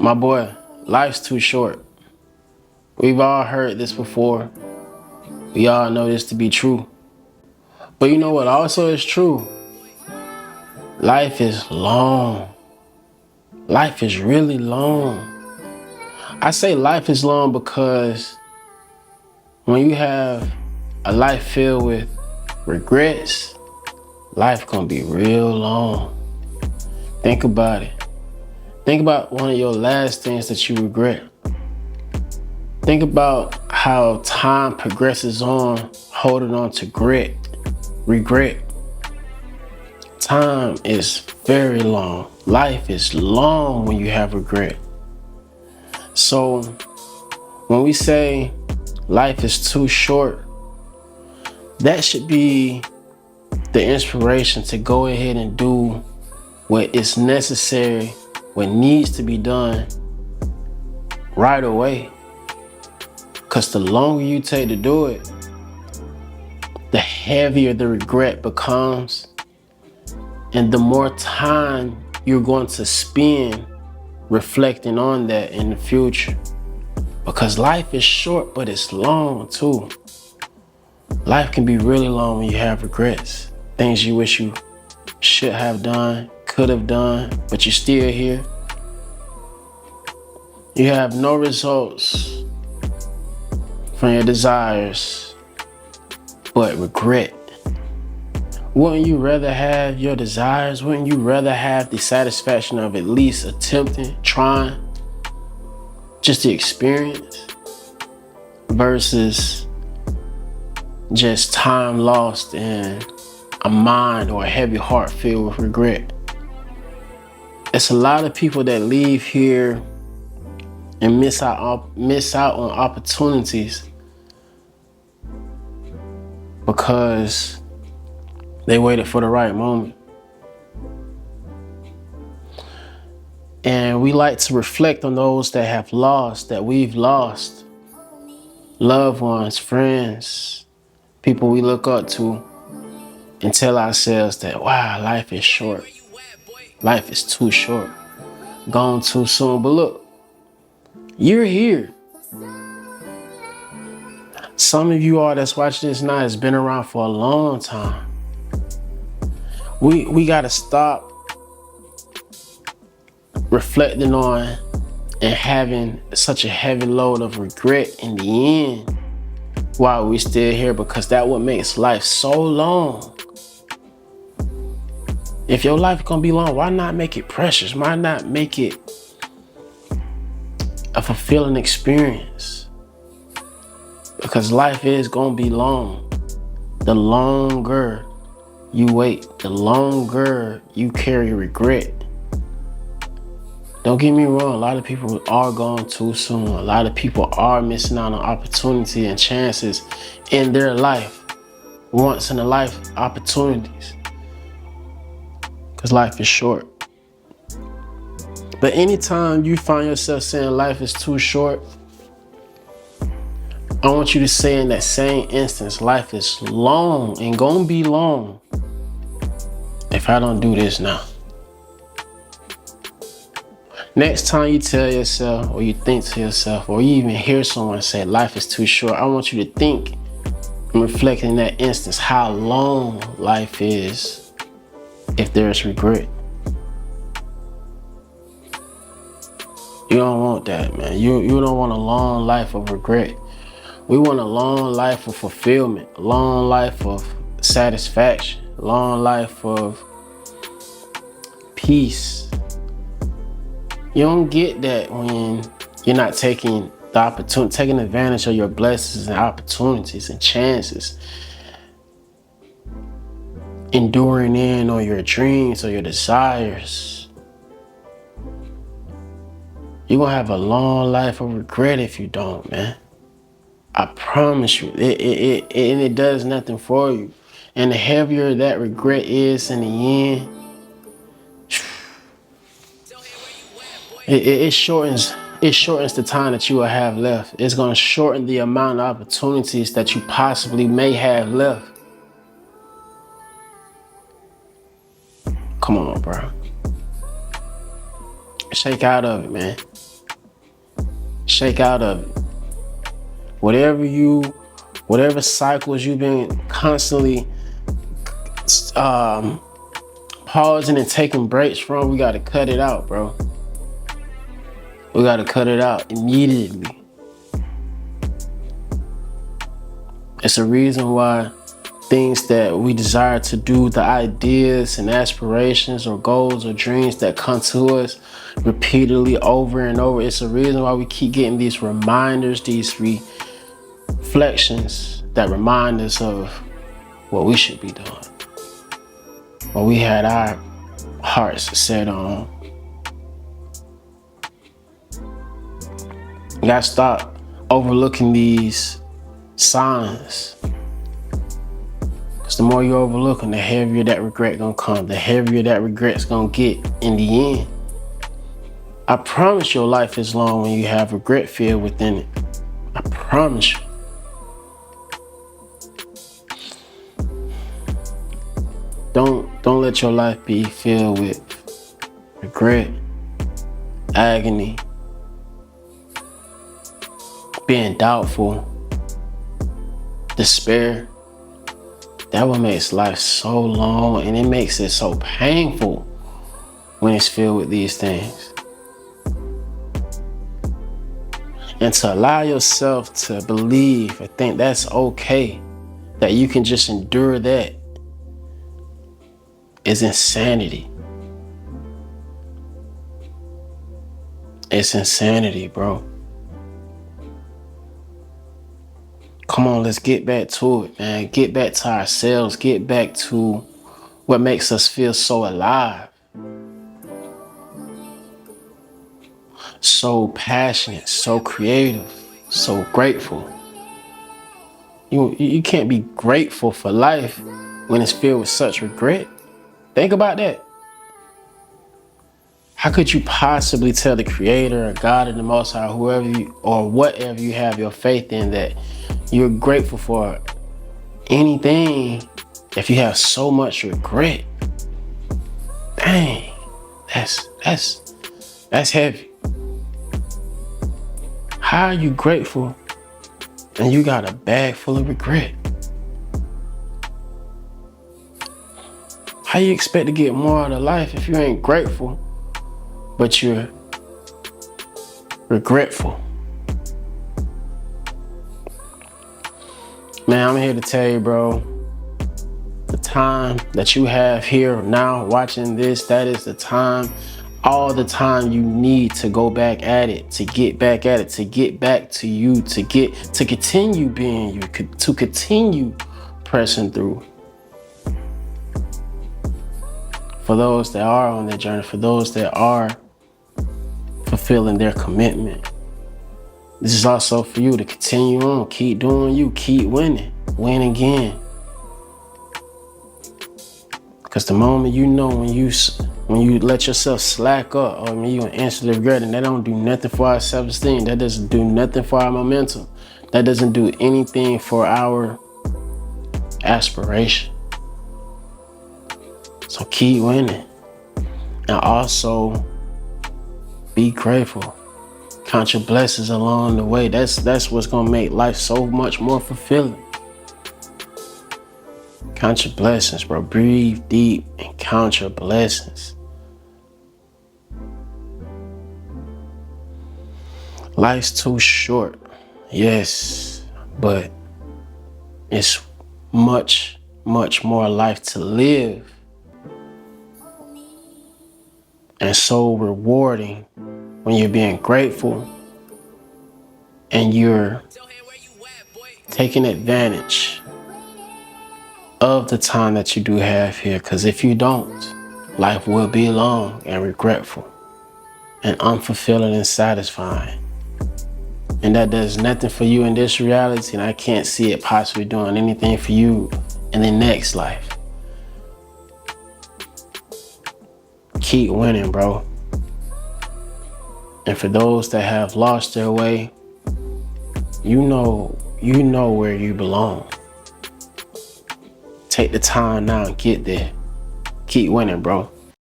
My boy, life's too short. We've all heard this before. We all know this to be true. But you know what also is true? Life is long. Life is really long. I say life is long because when you have a life filled with regrets, life gonna be real long. Think about it. Think about one of your last things that you regret. Think about how time progresses on, holding on to regret. Time is very long. Life is long when you have regret. So when we say life is too short, that should be the inspiration to go ahead and do what is necessary, what needs to be done right away. Because the longer you take to do it, the heavier the regret becomes, and the more time you're going to spend reflecting on that in the future. Because life is short, but it's long too. Life can be really long when you have regrets. Things you wish you should have done, could have done, but you're still here. You have no results from your desires, but regret. Wouldn't you rather have your desires? Wouldn't you rather have the satisfaction of at least attempting, trying, just the experience, versus just time lost in a mind or a heavy heart filled with regret? It's a lot of people that leave here and miss out on opportunities because they waited for the right moment. And we like to reflect on those that have lost, that we've lost. Loved ones, friends, people we look up to, and tell ourselves that, wow, life is short. Life is too short. Gone too soon. But look, you're here. Some of you all that's watching this now has been around for a long time. We gotta stop reflecting on and having such a heavy load of regret in the end while we're still here, because that what makes life so long. If your life gonna be long, why not make it precious? Why not make it a fulfilling experience? Because life is gonna be long. The longer you wait, the longer you carry regret. Don't get me wrong, a lot of people are gone too soon. A lot of people are missing out on opportunity and chances in their life. Once in a life opportunities. Because life is short. But anytime you find yourself saying life is too short, I want you to say in that same instance, life is long and gonna be long if I don't do this now. Next time you tell yourself, or you think to yourself, or you even hear someone say life is too short, I want you to think and reflect in that instance how long life is if there's regret. You don't want that, man. You don't want a long life of regret. We want a long life of fulfillment, a long life of satisfaction, a long life of peace. You don't get that when you're not taking the opportunity, taking advantage of your blessings and opportunities and chances, enduring in on your dreams or your desires. You're gonna have a long life of regret if you don't, man. I promise you, it does nothing for you. And the heavier that regret is in the end, it shortens the time that you will have left. It's gonna shorten the amount of opportunities that you possibly may have left. Come on, bro. Shake out of it, man. Shake out of it. Whatever cycles you've been constantly pausing and taking breaks from, we gotta cut it out, bro. We gotta cut it out immediately. It's a reason why things that we desire to do, the ideas and aspirations or goals or dreams that come to us repeatedly over and over, it's a reason why we keep getting these reminders, these reflections that remind us of what we should be doing, what we had our hearts set on. You gotta stop overlooking these signs. Because the more you overlook them, the heavier that regret gonna come. The heavier that regret's gonna get in the end. I promise your life is long when you have regret filled within it. I promise you. Don't let your life be filled with regret, agony, being doubtful, despair. That what makes life so long, and it makes it so painful when it's filled with these things. And to allow yourself to believe and think that's okay, that you can just endure that, is insanity. It's insanity, bro. Come on, let's get back to it, man. Get back to ourselves. Get back to what makes us feel so alive. So passionate, so creative, so grateful. You can't be grateful for life when it's filled with such regret. Think about that. How could you possibly tell the Creator or God or the Most High, whoever you or whatever you have your faith in, that you're grateful for anything if you have so much regret? Dang, that's heavy. How are you grateful and you got a bag full of regret? How you expect to get more out of life if you ain't grateful, but you're regretful? Man, I'm here to tell you, bro, the time that you have here now watching this, that is the time, all the time you need to go back at it, to get back at it, to get back to you, to continue being you, to continue pressing through. For those that are on their journey, for those that are fulfilling their commitment, this is also for you to continue on, keep doing you, keep winning, win again. Because the moment you know when you let yourself slack up, or when you instantly regret, and that don't do nothing for our self-esteem, that doesn't do nothing for our momentum, that doesn't do anything for our aspiration. So keep winning, and also be grateful. Count your blessings along the way. That's what's gonna make life so much more fulfilling. Count your blessings, bro. Breathe deep and count your blessings. Life's too short, yes, but it's much, much more life to live. And so rewarding when you're being grateful and you're taking advantage of the time that you do have here. Because if you don't, life will be long and regretful and unfulfilling and satisfying. And that does nothing for you in this reality, and I can't see it possibly doing anything for you in the next life. Keep winning, bro. And for those that have lost their way, you know where you belong. Take the time now and get there. Keep winning, bro.